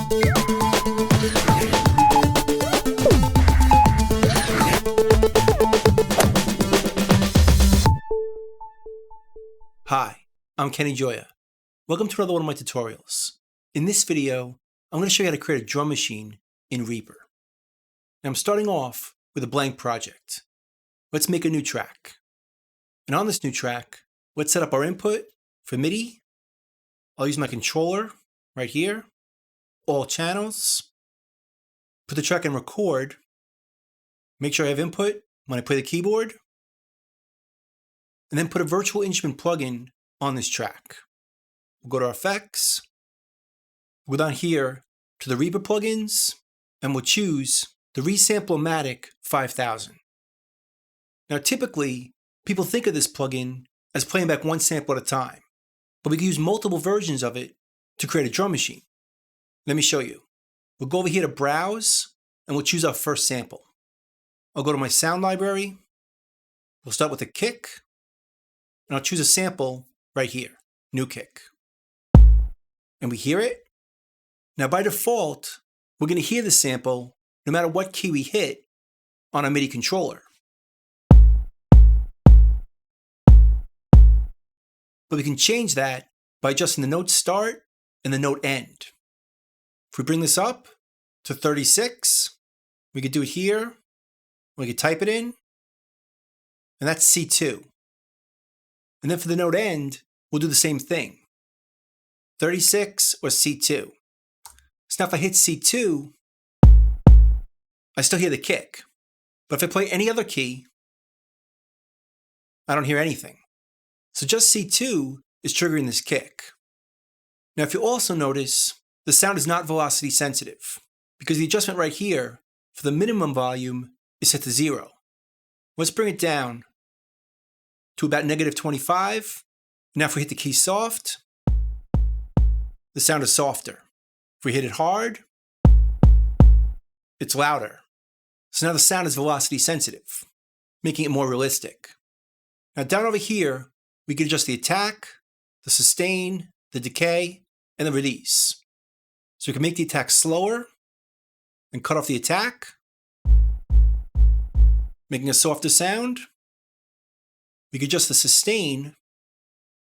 Hi, I'm Kenny Joya. Welcome to another one of my tutorials. In this video, I'm going to show you how to create a drum machine in Reaper. Now I'm starting off with a blank project. Let's make a new track. And on this new track, let's set up our input for MIDI. I'll use my controller right here, all channels, put the track in record, make sure I have input when I play the keyboard, and then put a virtual instrument plugin on this track. We'll go to our effects, we'll go down here to the REAPER plugins, and we'll choose the Resample-O-Matic 5000. Now typically, people think of this plugin as playing back one sample at a time, but we can use multiple versions of it to create a drum machine. Let me show you. We'll go over here to Browse, and we'll choose our first sample. I'll go to my sound library, we'll start with a kick, and I'll choose a sample right here, new kick. And we hear it. Now by default, we're going to hear the sample no matter what key we hit on our MIDI controller. But we can change that by adjusting the note start and the note end. If we bring this up to 36, we could do it here. We could type it in, and that's C2. And then for the note end, we'll do the same thing. 36 or C2. So now if I hit C2, I still hear the kick. But if I play any other key, I don't hear anything. So just C2 is triggering this kick. Now if you also notice, the sound is not velocity sensitive because the adjustment right here for the minimum volume is set to 0. Let's bring it down to about -25. Now if we hit the key soft, the sound is softer. If we hit it hard, it's louder. So now the sound is velocity sensitive, making it more realistic. Now down over here, we can adjust the attack, the sustain, the decay, and the release. So we can make the attack slower and cut off the attack, making a softer sound. We can adjust the sustain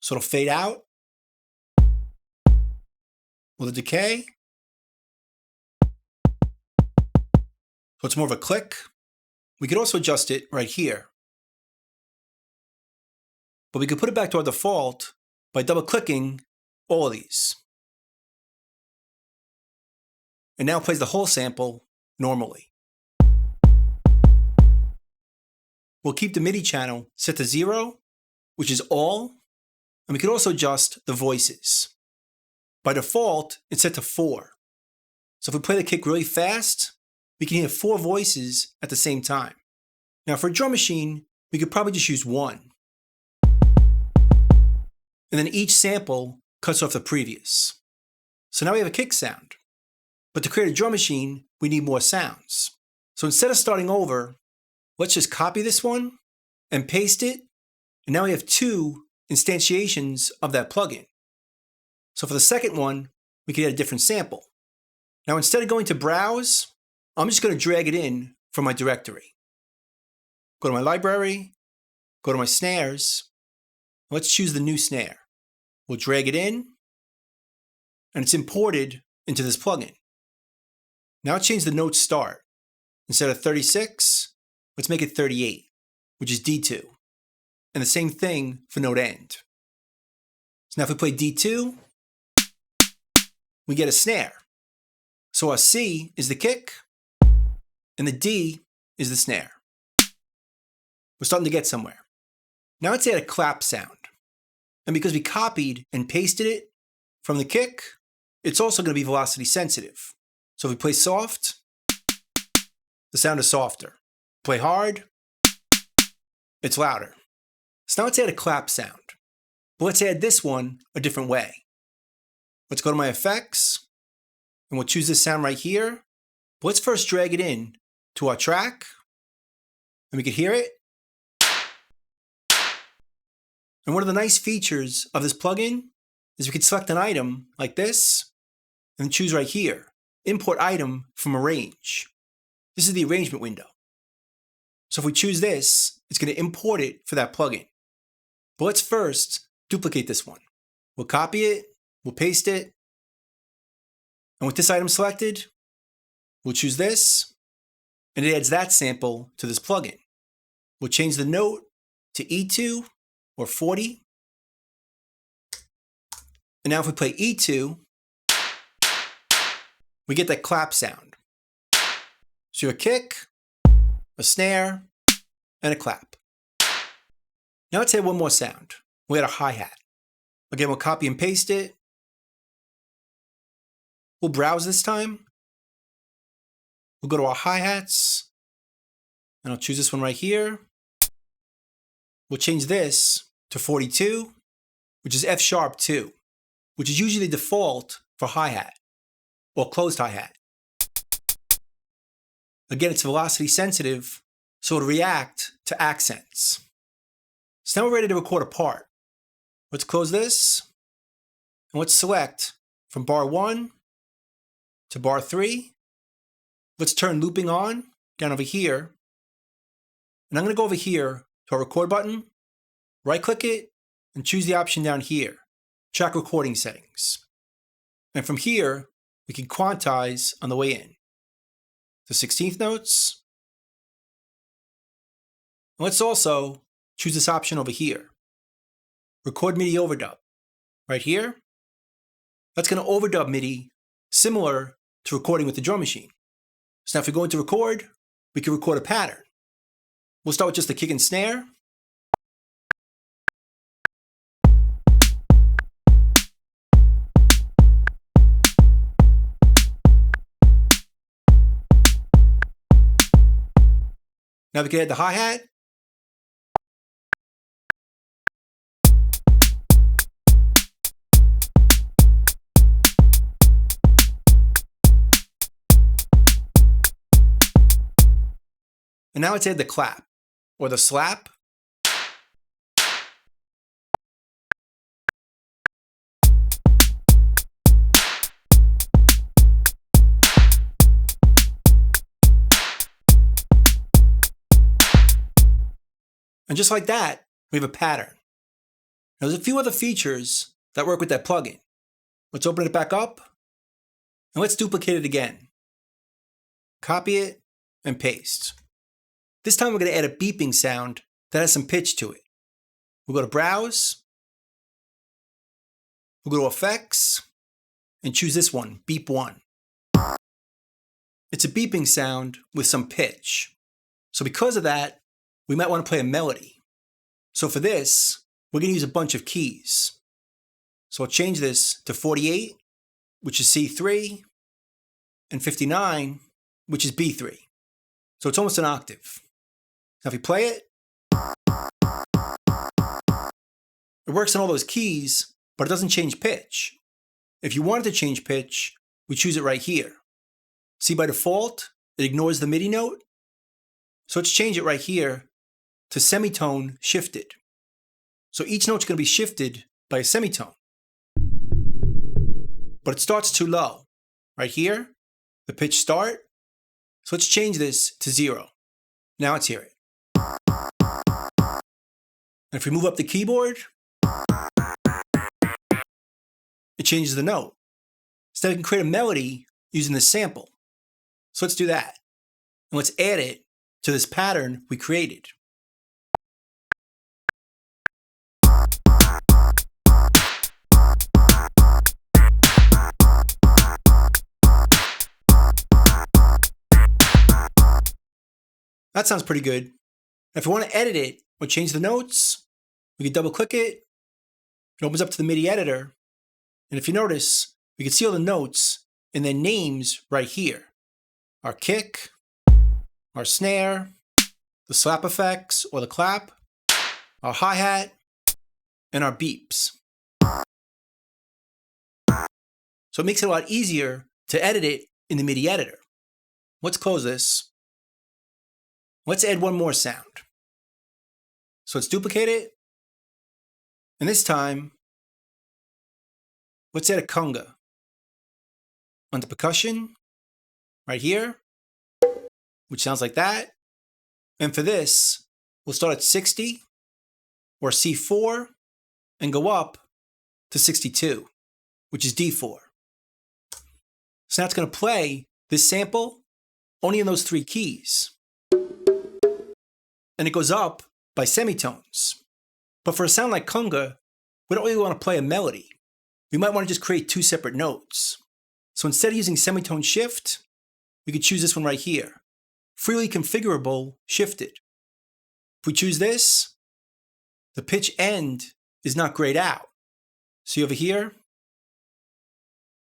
so it'll fade out, or the decay so it's more of a click. We could also adjust it right here. But we could put it back to our default by double-clicking all of these. And now it plays the whole sample normally. We'll keep the MIDI channel set to 0, which is all, and we can also adjust the voices. By default, it's set to 4. So if we play the kick really fast, we can hear 4 voices at the same time. Now for a drum machine, we could probably just use 1. And then each sample cuts off the previous. So now we have a kick sound. But to create a drum machine, we need more sounds. So instead of starting over, let's just copy this one and paste it. And now we have 2 instantiations of that plugin. So for the second one, we can add a different sample. Now instead of going to Browse, I'm just going to drag it in from my directory. Go to my library, go to my snares. Let's choose the new snare. We'll drag it in, and it's imported into this plugin. Now change the note start. Instead of 36, let's make it 38, which is D2. And the same thing for note end. So now if we play D2, we get a snare. So our C is the kick, and the D is the snare. We're starting to get somewhere. Now let's add a clap sound. And because we copied and pasted it from the kick, it's also going to be velocity sensitive. So if we play soft, the sound is softer. Play hard, it's louder. So now let's add a clap sound. But let's add this one a different way. Let's go to my effects, and we'll choose this sound right here. But let's first drag it in to our track, and we can hear it. And one of the nice features of this plugin is we can select an item like this and choose right here, import item from arrange. This is the arrangement window. So if we choose this, it's going to import it for that plugin. But let's first duplicate this one. We'll copy it, we'll paste it, and with this item selected, we'll choose this, and it adds that sample to this plugin. We'll change the note to E2 or 40. And now if we play E2, we get that clap sound. So a kick, a snare, and a clap. Now let's add one more sound. We'll add a hi-hat. Again, we'll copy and paste it. We'll browse this time. We'll go to our hi-hats, and I'll choose this one right here. We'll change this to 42, which is F# 2, which is usually default for hi-hat or closed hi-hat. Again, it's velocity sensitive, so it'll react to accents. So now we're ready to record a part. Let's close this, and let's select from bar 1 to bar 3. Let's turn looping on down over here. And I'm going to go over here to our record button, right-click it, and choose the option down here, track recording settings. And from here, we can quantize on the way in. The 16th notes. And let's also choose this option over here. Record MIDI overdub. Right here. That's going to overdub MIDI similar to recording with the drum machine. So now if we go into record, we can record a pattern. We'll start with just the kick and snare. Now we can add the hi-hat. And now let's add the clap, or the slap. And just like that, we have a pattern. Now there's a few other features that work with that plugin. Let's open it back up, and let's duplicate it again. Copy it, and paste. This time we're going to add a beeping sound that has some pitch to it. We'll go to Browse. We'll go to Effects and choose this one, Beep 1. It's a beeping sound with some pitch. So because of that, we might want to play a melody. So for this, we're going to use a bunch of keys. So I'll change this to 48, which is C3, and 59, which is B3. So it's almost an octave. Now if you play it, it works on all those keys, but it doesn't change pitch. If you wanted to change pitch, we choose it right here. See, by default, it ignores the MIDI note. So let's change it right here to semitone shifted. So each note's going to be shifted by a semitone. But it starts too low. Right here, the pitch start. So let's change this to 0. Now let's hear it. And if we move up the keyboard, it changes the note. So now we can create a melody using this sample. So let's do that. And let's add it to this pattern we created. That sounds pretty good. If we want to edit it or change the notes, we can double click it. It opens up to the MIDI editor. And if you notice, we can see all the notes and their names right here. Our kick, our snare, the slap effects or the clap, our hi-hat, and our beeps. So it makes it a lot easier to edit it in the MIDI editor. Let's close this. Let's add one more sound. So let's duplicate it. And this time, let's add a conga. On the percussion, right here, which sounds like that. And for this, we'll start at 60 or C4 and go up to 62, which is D4. So now it's going to play this sample only in those three keys. And it goes up by semitones. But for a sound like Conga, we don't really want to play a melody. We might want to just create two separate notes. So instead of using semitone shift, we could choose this one right here. Freely configurable shifted. If we choose this, the pitch end is not grayed out. See over here?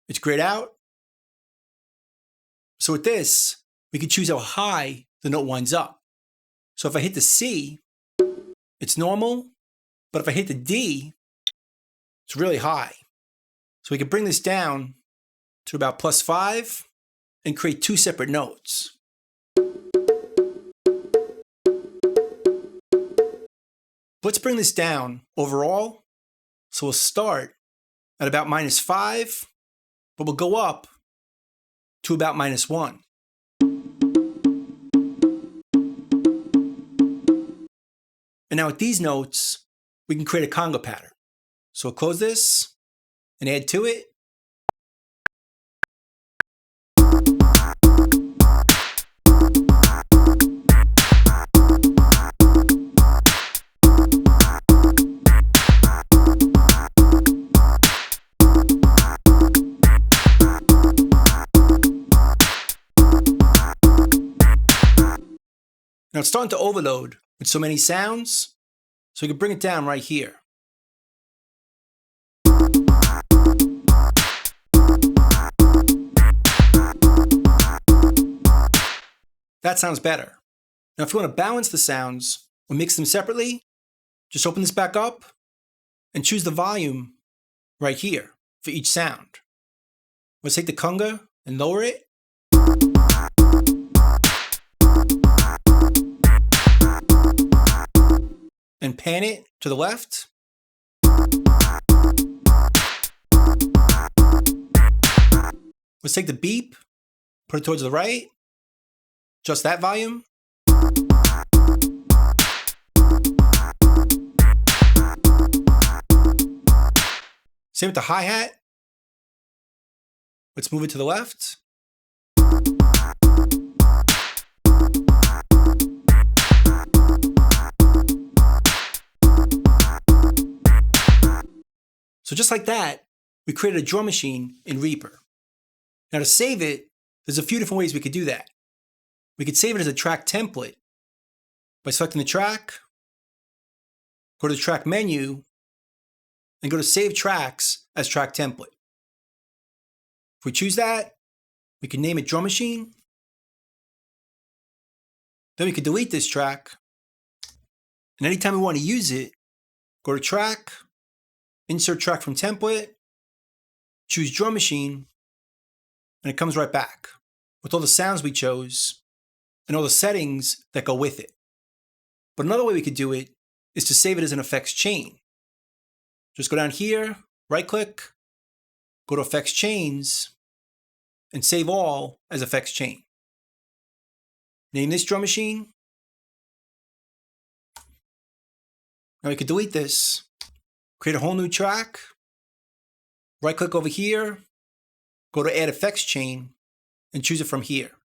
It's grayed out. So with this, we can choose how high the note winds up. So if I hit the C, it's normal, but if I hit the D, it's really high. So we can bring this down to about +5 and create two separate notes. Let's bring this down overall. So we'll start at about -5, but we'll go up to about -1. And now with these notes, we can create a conga pattern. So we'll close this and add to it. Now it's starting to overload with so many sounds, so we can bring it down right here. That sounds better. Now if you want to balance the sounds or mix them separately, just open this back up and choose the volume right here for each sound. Let's take the conga and lower it. And pan it to the left. Let's take the beep, put it towards the right, adjust that volume. Same with the hi-hat. Let's move it to the left. So just like that, we created a drum machine in Reaper. Now to save it, there's a few different ways we could do that. We could save it as a track template by selecting the track, go to the track menu, and go to Save Tracks as Track Template. If we choose that, we can name it Drum Machine. Then we could delete this track. And anytime we want to use it, go to Track, Insert Track from Template, choose Drum Machine, and it comes right back with all the sounds we chose and all the settings that go with it. But another way we could do it is to save it as an effects chain. Just go down here, right-click, go to Effects Chains, and save all as effects chain. Name this Drum Machine. Now we could delete this. Create a whole new track, right-click over here, go to Add Effects Chain, and choose it from here.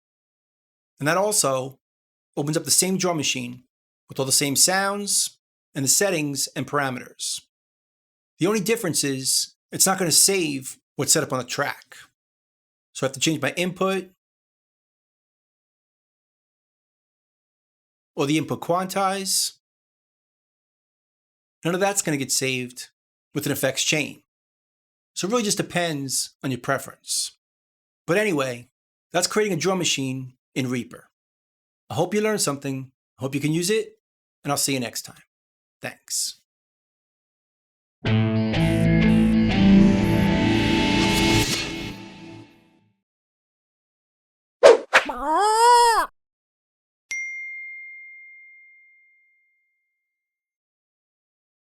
And that also opens up the same drum machine with all the same sounds and the settings and parameters. The only difference is it's not going to save what's set up on the track. So I have to change my input, or the input quantize. None of that's going to get saved with an effects chain. So it really just depends on your preference. But anyway, that's creating a drum machine in Reaper. I hope you learned something. I hope you can use it, and I'll see you next time. Thanks.